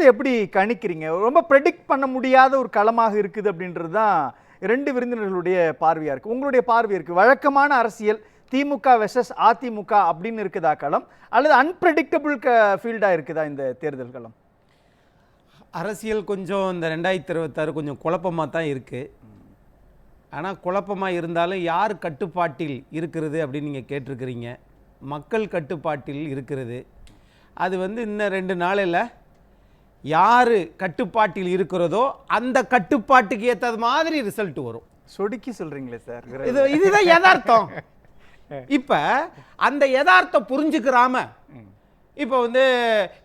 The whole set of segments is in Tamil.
களத்தை எப்படி கணிக்கிறீங்க? ரொம்ப ப்ரெடிக்ட் பண்ண முடியாத ஒரு களமாக இருக்குது அப்படின்றது தான் 2 விருந்தினர்களுடைய பார்வையா இருக்கு. உங்களுடைய பார்வை இருக்கு. வழக்கமான அரசியல் திமுக வெர்சஸ் அதிமுக அப்படின்னு இருக்குதா களம், அல்லது அன்பிரடிக்டபிள் ஃபீல்டா இருக்குதா இந்த தேர்தல் களம்? அரசியல் கொஞ்சம் இந்த 2026 கொஞ்சம் குழப்பமாக தான் இருக்குது. ஆனால் குழப்பமாக இருந்தாலும் யார் கட்டுப்பாட்டில் இருக்கிறது அப்படின்னு நீங்கள் கேட்டிருக்கிறீங்க. மக்கள் கட்டுப்பாட்டில் இருக்கிறது. அது இன்னும் 2 நாளில் யார் கட்டுப்பாட்டில் இருக்கிறதோ அந்த கட்டுப்பாட்டுக்கு ஏற்றது மாதிரி ரிசல்ட் வரும். சொடுக்கி சொல்றீங்களே சார், இதுதான் யதார்த்தம். இப்போ அந்த யதார்த்தம் புரிஞ்சுக்கிறாம இப்போ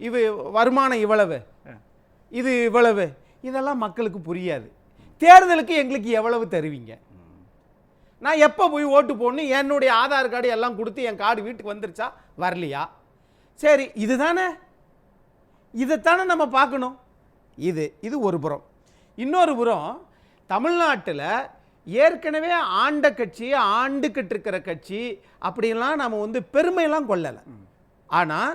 இது வருமானம் இவ்வளவு, இது இவ்வளவு, இதெல்லாம் மக்களுக்கு புரியாது. தேர்தலுக்கு எங்களுக்கு எவ்வளவு தருவீங்க, நான் எப்போ போய் ஓட்டு போடணும், என்னுடைய ஆதார் கார்டு எல்லாம் கொடுத்து என் கார்டு வீட்டுக்கு வந்துருச்சா வரலையா, சரி இதுதானே, இதைத்தானே நம்ம பார்க்கணும். இது ஒரு புறம். இன்னொரு புறம், தமிழ்நாட்டில் ஏற்கனவே ஆண்ட கட்சி, ஆண்டுகிட்டு இருக்கிற கட்சி அப்படிலாம் நம்ம பெருமையெல்லாம் கொள்ளலை. ஆனால்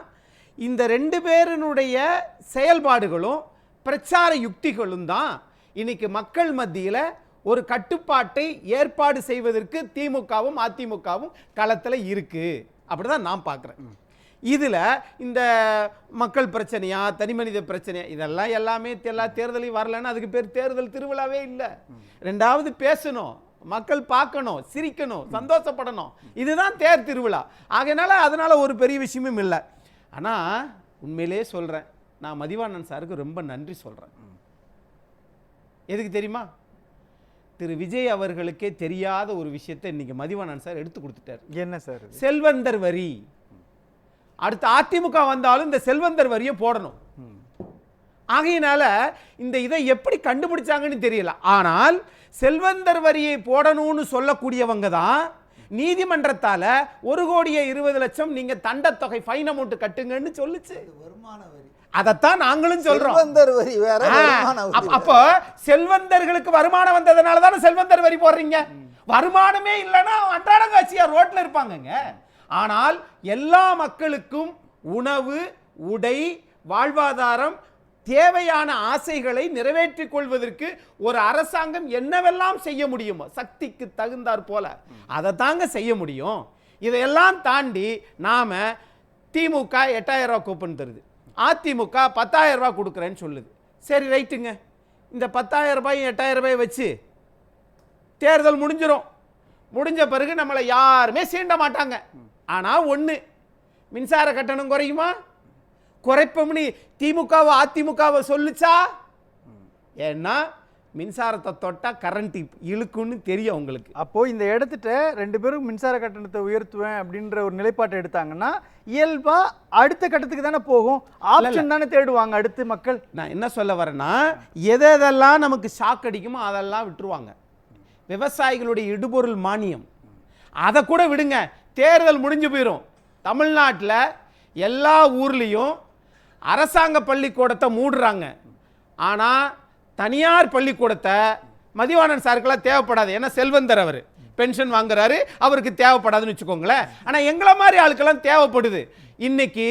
இந்த 2 பேருனுடைய செயல்பாடுகளும் பிரச்சார யுக்திகளும் தான் இன்னைக்கு மக்கள் மத்தியில் ஒரு கட்டுப்பாட்டை ஏற்பாடு செய்வதற்கு திமுகவும் அதிமுகவும் களத்தில் இருக்கு. அப்படிதான் நான் பார்க்குறேன். இதில் இந்த மக்கள் பிரச்சனையா, தனி மனித பிரச்சனையா, இதெல்லாம் எல்லாமே எல்லா தேர்தலையும் வரலன்னா அதுக்கு பேர் தேர்தல் திருவிழாவே இல்லை. 2வது பேசணும், மக்கள் பார்க்கணும், சிரிக்கணும், சந்தோஷப்படணும், இதுதான் தேர் திருவிழா. அதனால ஒரு பெரிய விஷயமும் இல்லை. ஆனால் உண்மையிலே சொல்கிறேன், நான் மதிவாணன் சாருக்கு ரொம்ப நன்றி சொல்கிறேன். எதுக்கு தெரியுமா? திரு விஜய் அவர்களுக்கே தெரியாத ஒரு விஷயத்தை இன்னைக்கு மதிவாணன் சார் எடுத்து கொடுத்துட்டார். என்ன சார்? செல்வந்தர் வரி. அடுத்து அதிமுக வந்தாலும் இந்த செல்வந்தர் வரியை போடணும். ஆகையினால இந்த இதை எப்படி கண்டுபிடிச்சாங்கன்னு தெரியல. ஆனால் செல்வந்தர் வரியை போடணும்னு சொல்லக்கூடியவங்க தான் நீதிமன்றத்தால 1,20,00,000 நீங்க தண்டத்தொகை ஃபைன் அமௌண்ட் கட்டுங்கன்னு சொல்லுச்சு. அதத்தான் நாங்களும் சொல்றோம். அப்போ செல்வந்தர்களுக்கு வருமானம் வந்ததுனால தானே செல்வந்தர் வரி போடுறீங்க. வருமானமே இல்லைன்னா அன்றாட காட்சியா ரோட்ல இருப்பாங்க. ஆனால் எல்லா மக்களுக்கும் உணவு, உடை, வாழ்வாதாரம், தேவையான ஆசைகளை நிறைவேற்றிக் கொள்வதற்கு ஒரு அரசாங்கம் என்னவெல்லாம் செய்ய முடியுமோ சக்திக்கு தகுந்தாற் போல அதை தாங்க செய்ய முடியும். இதையெல்லாம் தாண்டி நாம திமுக 8,000 ரூபாய் கூப்பன் தருது, அதிமுக 10,000 ரூபாய் கொடுக்குறேன்னு சொல்லுது. சரி ரைட்டுங்க, இந்த 10,000 ரூபாயும் 8,000 ரூபாய் வச்சு தேர்தல் முடிஞ்சிடும். முடிஞ்ச பிறகு நம்மளை யாருமே சீண்ட மாட்டாங்க. ஆனால் ஒன்று, மின்சார கட்டணம் குறையுமா? குறைப்போம்னு திமுகவை அதிமுகவை சொல்லுச்சா? ஏன்னா மின்சாரத்தை தொட்டா கரண்ட் இழுக்குன்னு தெரியும் உங்களுக்கு. அப்போ இந்த இடத்துட்ட 2 பேரும் மின்சார கட்டணத்தை உயர்த்துவேன் அப்படின்ற ஒரு நிலைப்பாட்டை எடுத்தாங்கன்னா இயல்பா அடுத்த கட்டத்துக்கு தானே போகும், ஆப்ஷன் தானே தேடுவாங்க அடுத்து மக்கள். நான் என்ன சொல்ல வரேன்னா, எதெல்லாம் நமக்கு ஷாக் அடிக்குமோ அதெல்லாம் விட்டுருவாங்க. விவசாயிகளுடைய இடுபொருள் மானியம் அதை கூட விடுங்க, தேர்தல் முடிஞ்சு போயிடும். தமிழ்நாட்டில் எல்லா ஊர்லேயும் அரசாங்க பள்ளிக்கூடத்தை மூடுறாங்க. ஆனால் தனியார் பள்ளிக்கூடத்தை மதிவாணன் சாருக்கெல்லாம் தேவைப்படாது. ஏன்னா செல்வந்தர், அவர் பென்ஷன் வாங்குறாரு, அவருக்கு தேவைப்படாதுன்னு வச்சுக்கோங்களேன். ஆனால் எங்களை மாதிரி ஆளுக்கெல்லாம் தேவைப்படுது. இன்னைக்கு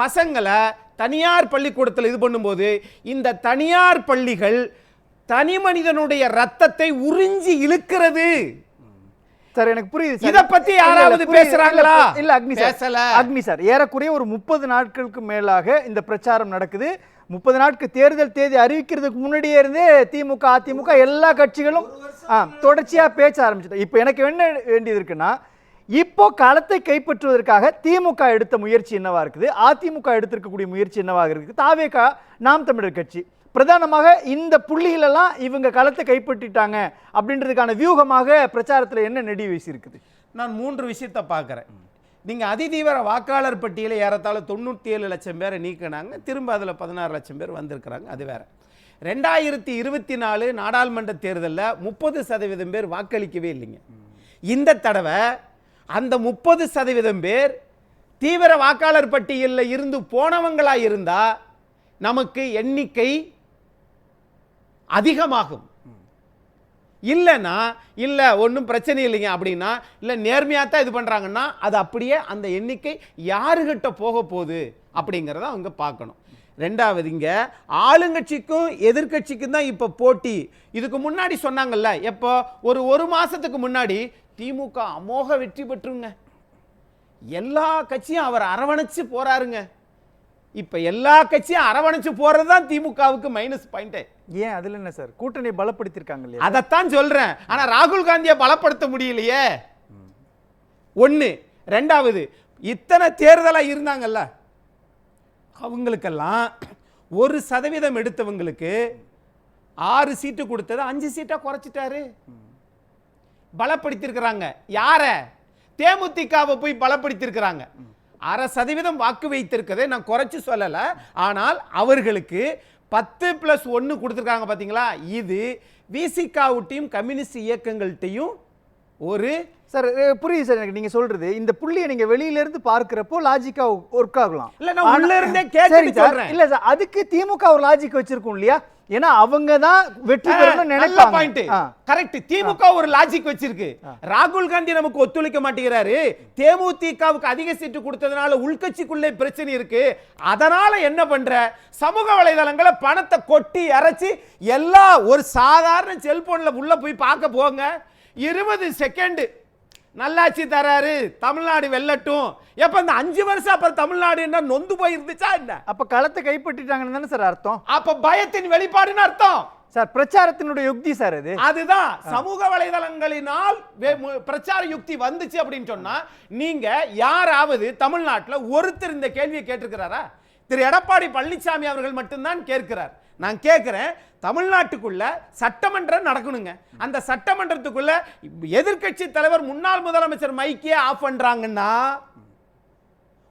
பசங்களை தனியார் பள்ளிக்கூடத்தில் இது பண்ணும்போது இந்த தனியார் பள்ளிகள் தனி மனிதனுடைய ரத்தத்தை உறிஞ்சி இழுக்கிறது. சார் எனக்கு புரியுது. இத பத்தி யாராவது பேசுறாங்களா? இல்ல அக்னி சார், ஏறக்குறைய ஒரு 30 நாட்களுக்கு மேலாக இந்த பிரச்சாரம் நடக்குது. 30 நாட்கள் தேர்தல் தேதி அறிவிக்கிறதுக்கு முன்னாடியே இருந்தே திமுக அதிமுக எல்லா கட்சிகளும் தொடர்ச்சியா பேச ஆரம்பிச்சிட்டாங்க. இப்போ எனக்கு என்ன வேண்டியது இருக்குன்னா, இப்போ களத்தை கைப்பற்றுவதற்காக திமுக எடுத்த முயற்சி என்னவா இருக்குது, அதிமுக எடுத்திருக்கக்கூடிய முயற்சி என்னவாக இருக்குது, தாவேகா நாம் தமிழர் கட்சி பிரதானமாக இந்த புள்ளிகளெல்லாம் இவங்க களத்தை கைப்பற்றிட்டாங்க அப்படின்றதுக்கான வியூகமாக பிரச்சாரத்தில் என்ன நெடி வீசி இருக்குது? நான் 3 விஷயத்தை பார்க்குறேன். நீங்கள் அதிதீவிர வாக்காளர் பட்டியலை ஏறத்தாழ 97 லட்சம் பேரை நீக்கினாங்க, திரும்ப அதில் 16 லட்சம் பேர் வந்திருக்கிறாங்க, அது வேற. 2024 நாடாளுமன்ற தேர்தலில் 30% பேர் வாக்களிக்கவே இல்லைங்க. இந்த தடவை அந்த 30% பேர் தீவிர வாக்காளர் பட்டியலில் இருந்து போனவங்களாக இருந்தால் நமக்கு எண்ணிக்கை அதிகமாகும். இல்லைன்னா இல்லை ஒன்றும் பிரச்சனை இல்லைங்க அப்படின்னா, இல்லை நேர்மையாக தான் இது பண்ணுறாங்கன்னா அது அப்படியே அந்த எண்ணிக்கை யாருகிட்ட போக போகுது அப்படிங்கிறத அவங்க பார்க்கணும். ரெண்டாவது இங்க ஆளுங்கட்சிக்கும் எதிர்க்கட்சிக்கும் தான் இப்ப போட்டி. இதுக்கு முன்னாடி சொன்னாங்கல்ல, எப்போ ஒரு மாசத்துக்கு முன்னாடி திமுக அமோக வெற்றி பெற்றுங்க, எல்லா கட்சியும் அவர் அரவணைச்சு போறாருங்க. இப்ப எல்லா கட்சியும் அரவணைச்சு போறதுதான் திமுகவுக்கு மைனஸ் பாயிண்ட். ஏன் அதுல என்ன சார், கூட்டணி பலப்படுத்திருக்காங்க இல்லையா? அதைத்தான் சொல்றேன். ஆனா ராகுல் காந்தியை பலப்படுத்த முடியலையே, ஒண்ணு. ரெண்டாவது, இத்தனை தேர்தலா இருந்தாங்கல்ல, அவங்களுக்கெல்லாம் 1% எடுத்தவங்களுக்கு 6 சீட்டு கொடுத்தது 5 சீட்டா குறைச்சிட்டாரு. பலப்படுத்திருக்கிறாங்க. யார? தேமுதிகவை போய் பலப்படுத்திருக்கிறாங்க. 1/2% வாக்கு வைத்திருக்கதை நான் குறைச்சு சொல்லல. ஆனால் அவர்களுக்கு 10+1 கொடுத்திருக்காங்க பாத்தீங்களா? இது விசிகாவுட்டையும் கம்யூனிஸ்ட் இயக்கங்கள்ட்டையும் ஒரு சார் புரியுது சார் எனக்கு நீங்க சொல்றது. இந்த புள்ளியை நீங்க வெளியில இருந்து பார்க்கிறப்போ லாஜிக்கா ஒர்க் ஆகலாம். இல்ல நான் உள்ள இருந்தே கேட்டு சொல்றேன். இல்ல சார், அதுக்கு திமுக ஒரு லாஜிக் வச்சிருக்கும் இல்லையா? ஏன்னா அவங்க தான் வெற்றி பெறணும்னு நல்ல பாயிண்ட். கரெக்ட். திமுக ஒரு லாஜிக் வச்சிருக்கு. ராகுல் காந்தி நமக்கு ஒத்துழைக்க மாட்டேங்கிறாரு, தேமுதிகவுக்கு அதிக சீட்டு கொடுத்ததனால உள்கட்சிக்குள்ளே பிரச்சனை இருக்கு, அதனால என்ன பண்ற, சமூக வலைதளங்களை பணத்தை கொட்டி இறைச்சி எல்லா ஒரு சாதாரண செல்போன்ல உள்ள போய் பார்க்க போங்க, 20 செகண்ட் நல்லாட்சி தராரு, தமிழ்நாடு வெல்லட்டும். எப்ப இந்த 5 வருஷம் அப்புறம் தமிழ்நாடு என்ன நொந்து போய் இருந்துச்சா என்ன? அப்ப களத்தை கைப்பற்றிட்டாங்கன்னு தானே சார் அர்த்தம்? அப்ப பயத்தின் வெளிப்பாடுன்னு அர்த்தம் சார். பிரச்சாரத்தினுடைய யுக்தி சார் அது. அதுதான் சமூக வலைதளங்களினால் பிரச்சார யுக்தி வந்துச்சு அப்படின்னு சொன்னா, நீங்க யாராவது தமிழ்நாட்டில் ஒருத்தர் இந்த கேள்வியை கேட்டிருக்கிறாரா? திரு எடப்பாடி பழனிசாமி அவர்கள் மட்டும்தான் கேட்கிறார். நான் கேட்கிறேன், தமிழ்நாட்டுக்குள்ள சட்டமன்றம் நடக்கணுங்க, அந்த சட்டமன்றத்துக்குள்ள எதிர்க்கட்சி தலைவர் முன்னாள் முதலமைச்சர் மைக்கே ஆஃப் பண்றாங்கன்னா,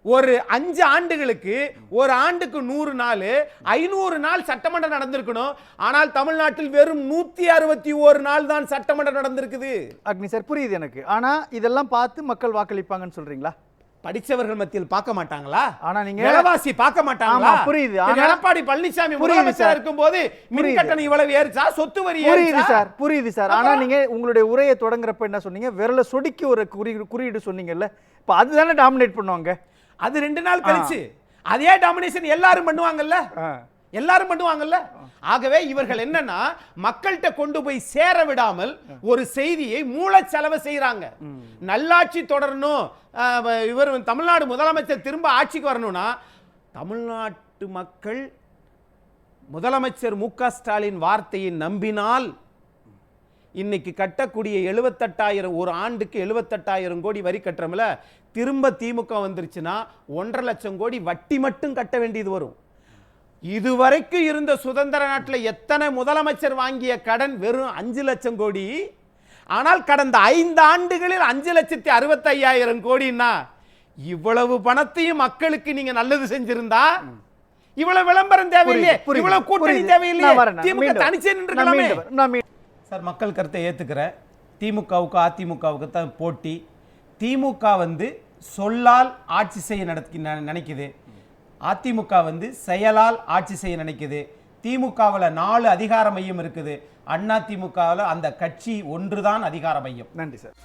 ஒரு 5 ஆண்டுகளுக்கு ஒரு ஆண்டுக்கு 100 நாள் 500 நாள் சட்டமன்றம் நடந்திருக்கணும். ஆனால் தமிழ்நாட்டில் வெறும் 161 நாள் தான் சட்டமன்றம் நடந்திருக்குது. அக்னி சார் புரியுது எனக்கு. ஆனா இதெல்லாம் பார்த்து மக்கள் வாக்களிப்பாங்கன்னு சொல்றீங்களா? படிச்சவர்கள் மத்தியில் பார்க்க மாட்டாங்களா? ஆனா நீங்க விலைவாசி பார்க்க மாட்டாங்களா? புரியுது. எடப்பாடி பழனிசாமி முதலமைச்சரா இருக்கும்போது மின் கட்டணம் இவ்வளவு ஏறுச்சா, சொத்து வரி ஏறுச்சா? புரியுது சார். ஆனா நீங்க உங்களுடைய உரையை தொடங்குறப்ப என்ன சொன்னீங்க? விரல சொடுக்கி ஒரு குறியீடு சொன்னீங்கல்ல, இப்ப அதுதானே டாமினேட் பண்ணுவாங்க. அது 2 நாள் கழிச்சு அதே டாமினேஷன் எல்லாரும் பண்ணுவாங்கல்ல, எல்லாரும் பண்ணுவாங்கல்ல. ஆகவே இவர்கள் என்னன்னா, மக்கள்கிட்ட கொண்டு போய் சேர விடாமல் ஒரு செய்தியை மூலச்செலவு செய்யறாங்க. நல்லாட்சி தொடரணும், இவர் தமிழ்நாடு முதலமைச்சர் திரும்ப ஆட்சிக்கு வரணும்னா, தமிழ்நாட்டு மக்கள் முதலமைச்சர் மு.க. ஸ்டாலின் வார்த்தையை நம்பினால் இன்னைக்கு கட்டக்கூடிய 78,000 ஒரு ஆண்டுக்கு 78,000 கோடி வரி கட்டுறோம்ல, திரும்ப திமுக வந்துருச்சுன்னா 1.5 லட்சம் கோடி வட்டி மட்டும் கட்ட வேண்டியது வரும். இதுவரைக்கும் இருந்த சுதந்திர நாட்டில் எத்தனை முதலமைச்சர் வாங்கிய கடன்? வெறும் 5 லட்சம் கோடி. ஆனால் கடந்த 5 ஆண்டுகளில் 5,65,000 கோடினா, இவ்வளவு பணத்தையும் மக்களுக்கு நீங்க நல்லது செஞ்சிருந்தா இவ்வளவு விளம்பரம் தேவையில்லையே, இவ்வளவு கூட்டணி தேவையில்லையே, திமுக தனிச்சே நின்றுக்கலாமே. சார், மக்கள் கருத்தை ஏத்துக்கிற திமுகவுக்கு அதிமுகவுக்கு தான் போட்டி. திமுக சொல்லால் ஆட்சி செய்ய நினைக்குது, அதிமுக செயலால் ஆட்சி செய்ய நினைக்குது. திமுகவில் 4 அதிகார மையம் இருக்குது, அண்ணா திமுகவில் அந்த கட்சி ஒன்றுதான் அதிகார மையம். நன்றி சார்.